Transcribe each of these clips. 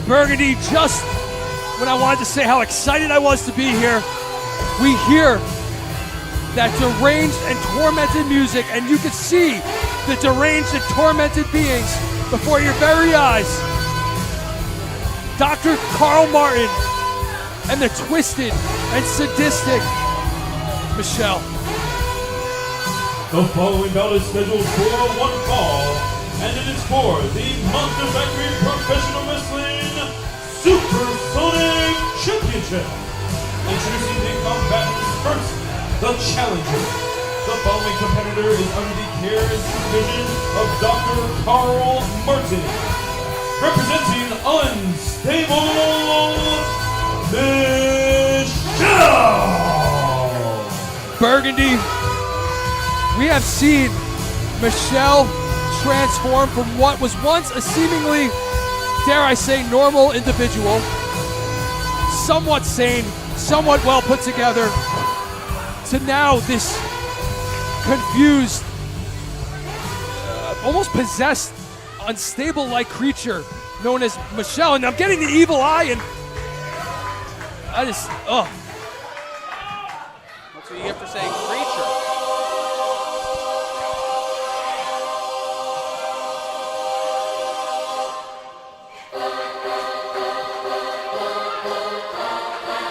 Burgundy, just when I wanted to say how excited I was to be here, we hear that deranged and tormented music, and you can see the deranged and tormented beings before your very eyes. Dr. Carl Martin and the twisted and sadistic Michelle. The following bout is scheduled for one fall, and it is for the Monster Factory Professional Wrestling Supersonic Championship. Introducing the combatants first, the challenger. The following competitor is under the care and supervision of Dr. Carl Martin. Representing Unstable Michelle. Burgundy, we have seen Michelle transform from what was once a seemingly, dare I say, normal individual, somewhat sane, somewhat well put together, to now this confused, almost possessed, unstable-like creature known as Michelle. And I'm getting the evil eye, and I just, ugh. That's what you get for saying creature.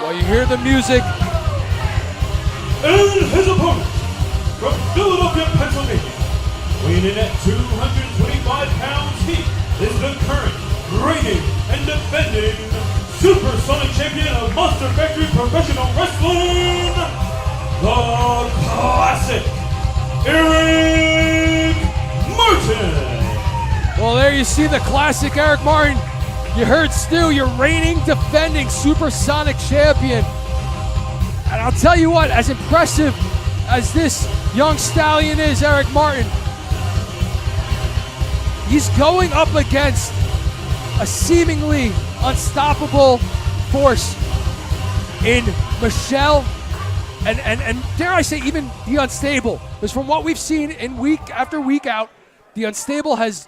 While you hear the music. And his opponent, from Philadelphia, Pennsylvania, weighing in at 225 pounds, he is the current, reigning, and defending Supersonic Champion of Monster Factory Professional Wrestling, the Classic, Eric Martin. Well, there you see the classic Eric Martin. You heard Stu, your reigning, defending Supersonic Champion. And I'll tell you what, as impressive as this young stallion is, Eric Martin, he's going up against a seemingly unstoppable force in Michelle and dare I say even the Unstable. Because from what we've seen in week after week out, the Unstable has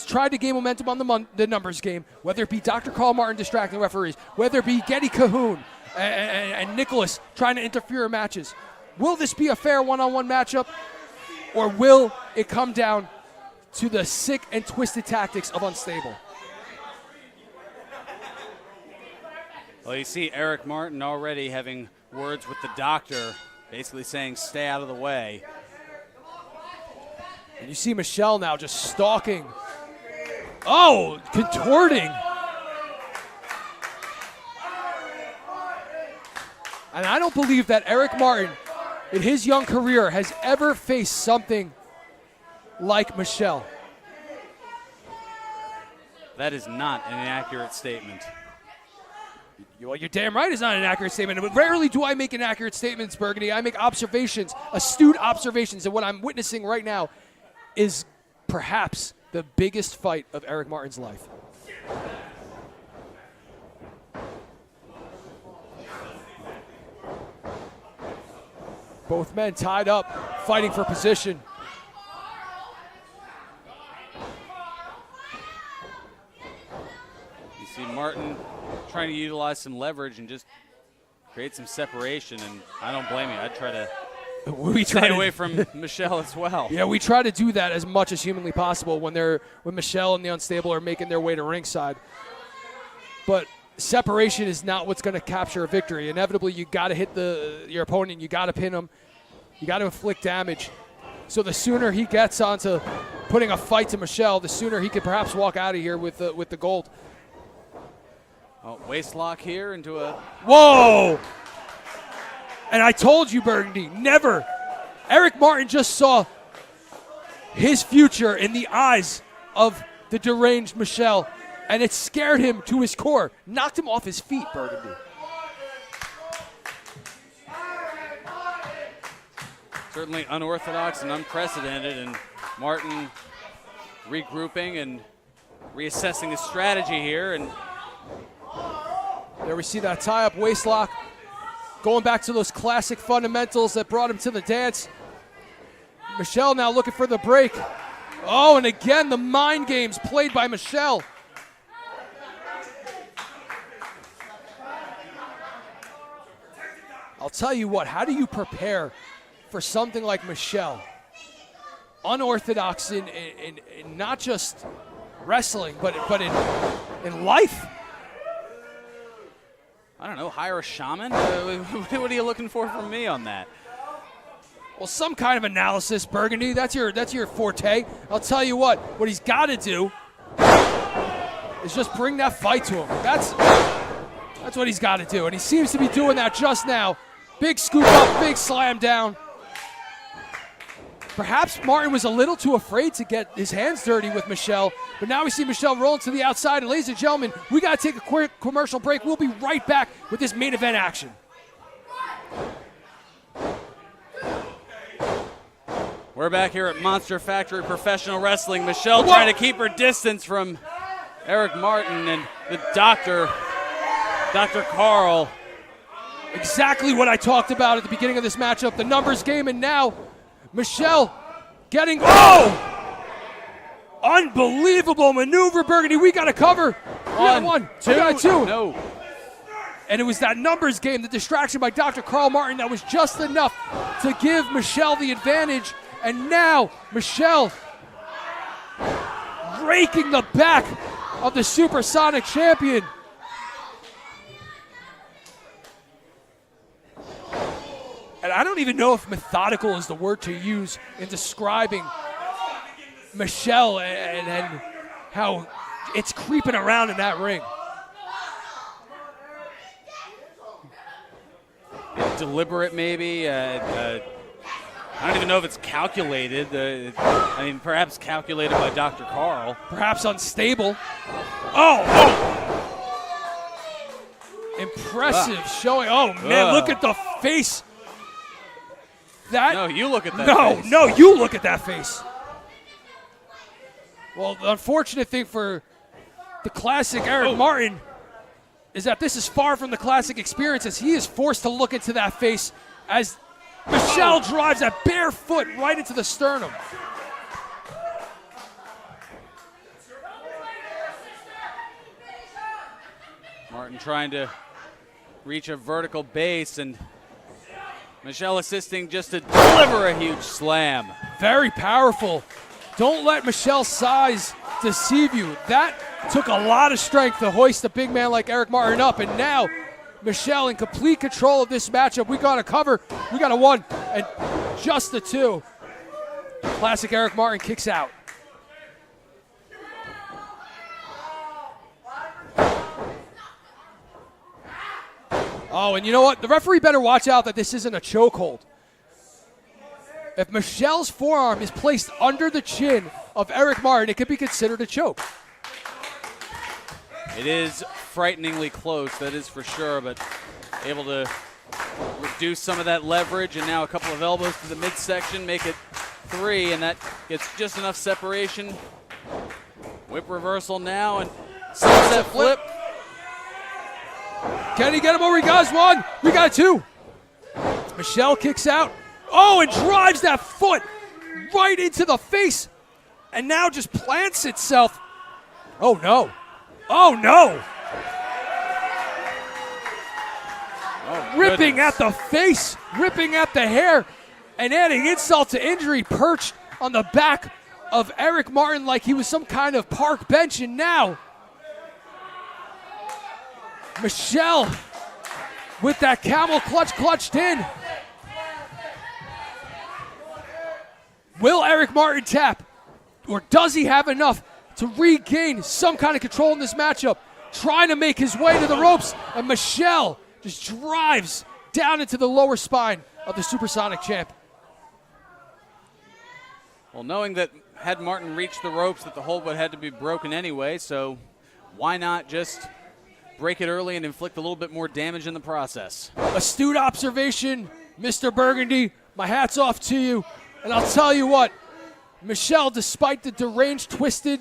tried to gain momentum on the numbers game, whether it be Dr. Carl Martin distracting referees, whether it be Getty Cahoon and Nicholas trying to interfere in matches. Will this be a fair one-on-one matchup, or will it come down to the sick and twisted tactics of Unstable? Well, you see Eric Martin already having words with the doctor, basically saying stay out of the way. And you see Michelle now just stalking. Oh, contorting. And I don't believe that Eric Martin, in his young career, has ever faced something like Michelle. That is not an inaccurate statement. Well, you're damn right it's not an accurate statement. But rarely do I make inaccurate statements, Burgundy. I make observations, astute observations, and what I'm witnessing right now is perhaps the biggest fight of Eric Martin's life. Both men tied up, fighting for position. You see Martin trying to utilize some leverage and just create some separation, and I don't blame you. I'd try to stay away from Michelle as well. Yeah, we try to do that as much as humanly possible when Michelle and the Unstable are making their way to ringside. But separation is not what's going to capture a victory. Inevitably, you got to hit your opponent. You got to pin him. You got to inflict damage. So the sooner he gets onto putting a fight to Michelle, the sooner he could perhaps walk out of here with the gold. Oh, waist lock here into a... Whoa! And I told you, Burgundy, never. Eric Martin just saw his future in the eyes of the deranged Michelle, and it scared him to his core, knocked him off his feet, Burgundy. Certainly unorthodox and unprecedented, and Martin regrouping and reassessing his strategy here. And there we see that tie-up waist lock, going back to those classic fundamentals that brought him to the dance. Michelle now looking for the break. Oh, and again, the mind games played by Michelle. I'll tell you what, how do you prepare for something like Michelle? Unorthodox in not just wrestling, but in life. I don't know, hire a shaman? What are you looking for from me on that? Well, some kind of analysis, Burgundy. That's your forte. I'll tell you what he's got to do is just bring that fight to him. That's what he's got to do, and he seems to be doing that just now. Big scoop up, big slam down. Perhaps Martin was a little too afraid to get his hands dirty with Michelle, but now we see Michelle rolling to the outside. And ladies and gentlemen, we got to take a quick commercial break. We'll be right back with this main event action. We're back here at Monster Factory Professional Wrestling. Michelle trying to keep her distance from Eric Martin and the Dr. Carl. Exactly what I talked about at the beginning of this matchup, the numbers game, and now Michelle getting, unbelievable maneuver, Burgundy. We got to cover. We got one, two, we got two. No. And it was that numbers game, the distraction by Dr. Carl Martin, that was just enough to give Michelle the advantage. And now Michelle raking the back of the Supersonic champion. And I don't even know if methodical is the word to use in describing Michelle and how it's creeping around in that ring. Deliberate, maybe. I don't even know if it's calculated. Perhaps calculated by Dr. Carl. Perhaps unstable. Impressive showing. Oh, man, look at the face. No, you look at that face. No, you look at that face. Well, the unfortunate thing for the classic Eric Martin is that this is far from the classic experience, as he is forced to look into that face as Michelle drives that bare foot right into the sternum. Martin trying to reach a vertical base, and Michelle assisting just to deliver a huge slam. Very powerful. Don't let Michelle's size deceive you. That took a lot of strength to hoist a big man like Eric Martin up, and now Michelle in complete control of this matchup. We got a cover, we got a one, and just the two. Classic Eric Martin kicks out. Oh, and you know what? The referee better watch out that this isn't a chokehold. If Michelle's forearm is placed under the chin of Eric Martin, it could be considered a choke. It is frighteningly close, that is for sure, but able to reduce some of that leverage, and now a couple of elbows to the midsection, make it three, and that gets just enough separation. Whip reversal now, and sunset flip. Can he get him over? He got one. We got two. Michelle kicks out. Oh, and drives that foot right into the face, and now just plants itself. Oh, no. Oh, no. Oh, ripping at the face, ripping at the hair, and adding insult to injury, perched on the back of Eric Martin like he was some kind of park bench, and now Michelle with that camel clutch clutched in. Will Eric Martin tap, or does he have enough to regain some kind of control in this matchup? Trying to make his way to the ropes, and Michelle just drives down into the lower spine of the Supersonic champ. Well, knowing that had Martin reached the ropes, that the hold would have had to be broken anyway, so why not just break it early and inflict a little bit more damage in the process? Astute observation, Mr. Burgundy. My hat's off to you. And I'll tell you what, Michelle, despite the deranged, twisted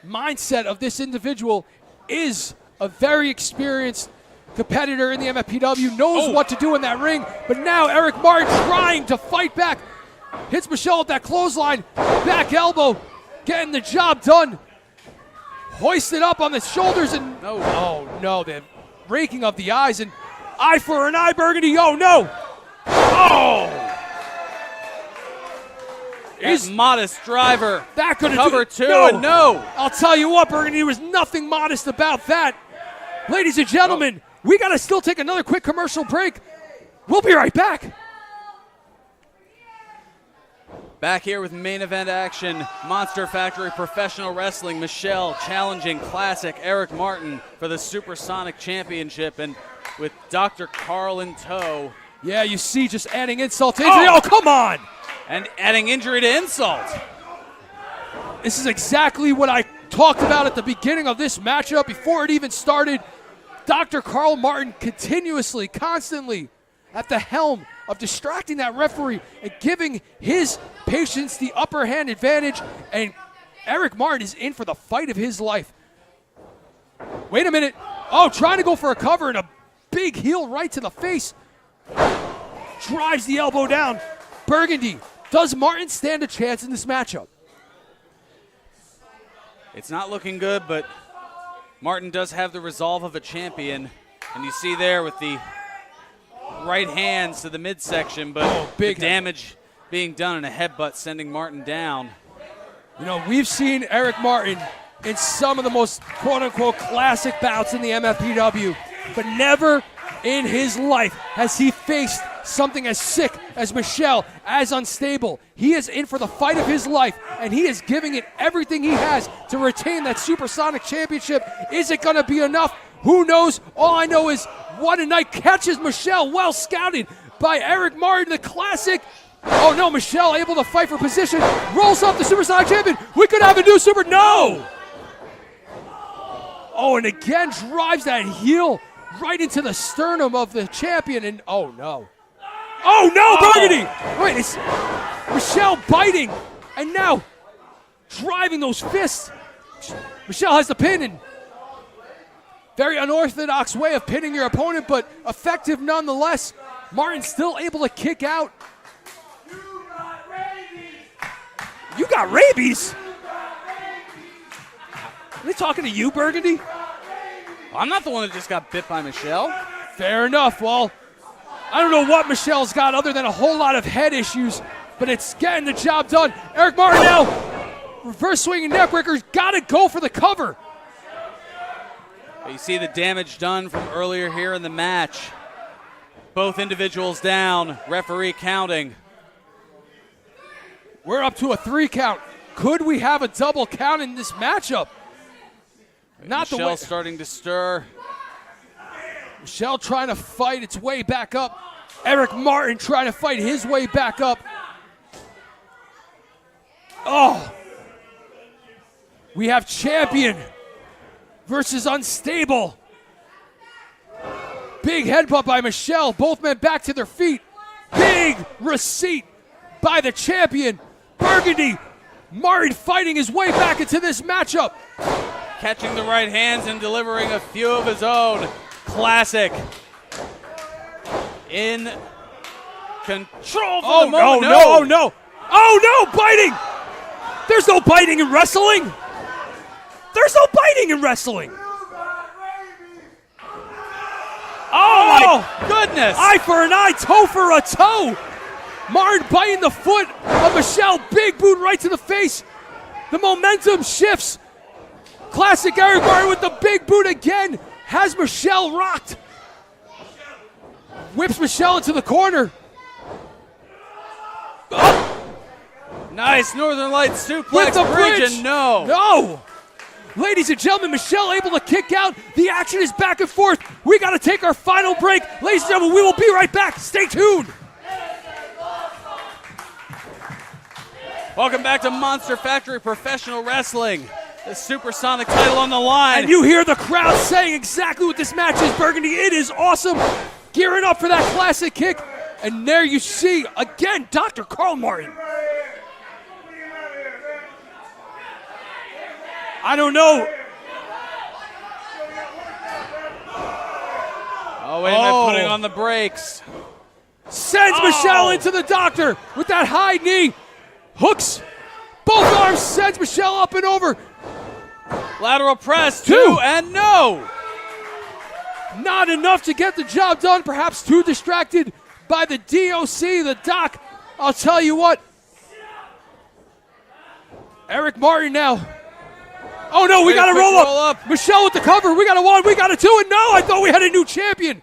mindset of this individual, is a very experienced competitor in the MFPW, knows what to do in that ring. But now Eric Martin trying to fight back. Hits Michelle with that clothesline, back elbow, getting the job done. Hoisted up on the shoulders, and oh no, the raking of the eyes, and Eye for an eye, Burgundy. Oh, no. Oh! Is modest driver. That could have Cover two and no. I'll tell you what, Burgundy, there was nothing modest about that. Ladies and gentlemen, we got to still take another quick commercial break. We'll be right back. Back here with main event action. Monster Factory Professional Wrestling. Michelle challenging Classic Eric Martin for the Supersonic Championship, and with Dr. Carl in tow. Yeah, you see, just adding insult to injury. Oh, come on! And adding injury to insult. This is exactly what I talked about at the beginning of this matchup before it even started. Dr. Carl Martin continuously, constantly at the helm of distracting that referee and giving his patients the upper hand advantage. And Eric Martin is in for the fight of his life. Wait a minute. Oh, trying to go for a cover and a big heel right to the face. Drives the elbow down. Burgundy. Does Martin stand a chance in this matchup? It's not looking good, but Martin does have the resolve of a champion. And you see there with the right hands to the midsection, but big damage being done and a headbutt sending Martin down. You know, we've seen Eric Martin in some of the most quote-unquote classic bouts in the MFPW, but never in his life has he faced something as sick as Michelle, as unstable. He is in for the fight of his life, and he is giving it everything he has to retain that Supersonic Championship. Is it going to be enough? Who knows? All I know is what a night. Catches Michelle, well scouted by Eric Martin, the Classic. Oh no, Michelle able to fight for position, rolls up the Supersonic Champion. We could have a new Super, no! Oh, and again drives that heel right into the sternum of the champion, and oh no. Oh no, Burgundy! Wait, it's Michelle biting, and now driving those fists. Michelle has the pin, and very unorthodox way of pinning your opponent, but effective nonetheless. Martin still able to kick out. You got rabies? Are they talking to you, Burgundy? I'm not the one that just got bit by Michelle. Fair enough. Well, I don't know what Michelle's got other than a whole lot of head issues, but it's getting the job done. Eric Martin now, reverse swinging neckbreakers, got to go for the cover. You see the damage done from earlier here in the match. Both individuals down, referee counting. We're up to a 3 count. Could we have a double count in this matchup? Not Michelle the way. starting to stir. Michelle trying to fight its way back up. Eric Martin trying to fight his way back up. Oh. We have champion versus unstable. Big headbutt by Michelle. Both men back to their feet. Big receipt by the champion. Burgundy. Martin fighting his way back into this matchup. Catching the right hands and delivering a few of his own. Classic. In control for the moment. Oh no. Oh no, biting. There's no biting in wrestling. There's no biting in wrestling. Oh my goodness. Eye for an eye, toe for a toe. Martin biting the foot of Michelle. Big boot right to the face. The momentum shifts. Classic Eric Martin with the big boot again. Has Michelle rocked. Whips Michelle into the corner. Oh. Nice Northern Lights With suplex the bridge, and no. No. Ladies and gentlemen, Michelle able to kick out. The action is back and forth. We got to take our final break. Ladies and gentlemen, we will be right back. Stay tuned. Welcome back to Monster Factory Professional Wrestling. The Supersonic title on the line. And you hear the crowd saying exactly what this match is, Burgundy. It is awesome. Gearing up for that classic kick. And there you see, again, Dr. Carl Martin. I don't know. Oh, wait a minute, putting on the brakes. Sends Michelle into the doctor with that high knee. Hooks both arms, sends Michelle up and over. Lateral press, two, and no. not enough to get the job done. Perhaps too distracted by the DOC, the Doc. I'll tell you what. Eric Martin now. Oh no, we got to roll up. Michelle with the cover. We got a 1, we got a 2, and no, I thought we had a new champion.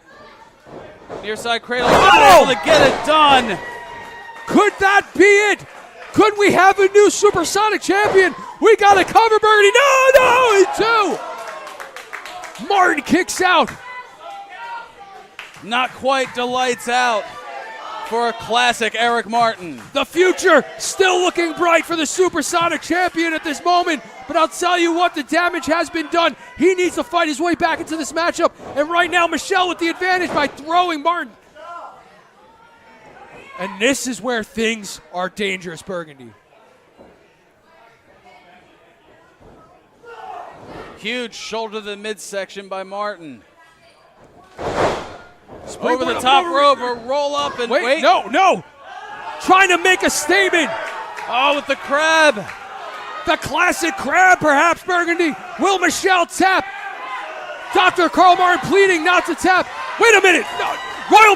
Near side cradle, able to get it done. Could that be it? Could we have a new Supersonic champion? We got a cover, Burgundy. No, two. Martin kicks out. Not quite delights out for a classic Eric Martin. The future still looking bright for the Supersonic champion at this moment. But I'll tell you what, the damage has been done. He needs to fight his way back into this matchup. And right now, Michelle with the advantage by throwing Martin. And this is where things are dangerous, Burgundy. Huge shoulder to the midsection by Martin. Over the top rope, a roll up and wait. No. Trying to make a statement. Oh, with the crab. The classic crab, perhaps, Burgundy. Will Michelle tap? Dr. Carl Martin pleading not to tap. Wait a minute. No. Royal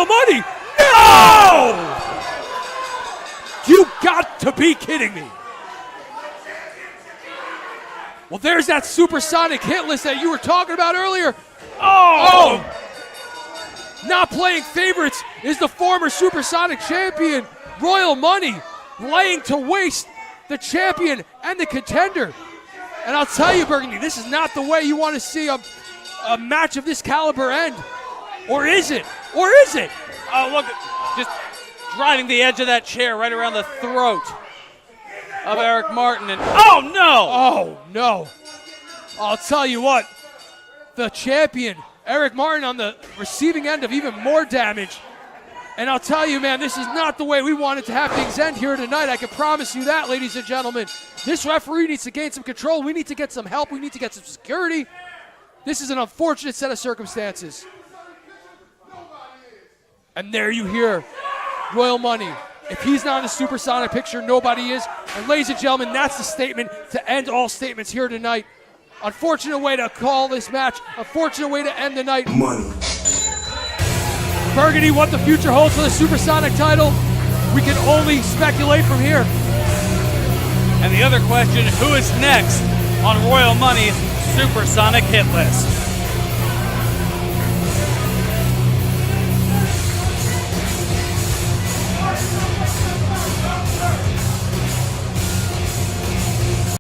Money. No! You got to be kidding me. Well, there's that Supersonic hit list that you were talking about earlier. Oh! Not playing favorites is the former Supersonic champion, Royal Money, laying to waste the champion and the contender. And I'll tell you, Burgundy, this is not the way you want to see a match of this caliber end. Or is it? Oh, look, just driving the edge of that chair right around the throat of Eric Martin. And Oh, no. I'll tell you what, the champion, Eric Martin, on the receiving end of even more damage. And I'll tell you, man, this is not the way we wanted to have things end here tonight. I can promise you that, ladies and gentlemen. This referee needs to gain some control. We need to get some help. We need to get some security. This is an unfortunate set of circumstances. And there you hear Royal Money. If he's not in the Supersonic picture, nobody is. And ladies and gentlemen, that's the statement to end all statements here tonight. Unfortunate way to call this match. Unfortunate way to end the night. Money. Burgundy, what the future holds for the Supersonic title, we can only speculate from here. And the other question, who is next on Royal Money's Supersonic hit list?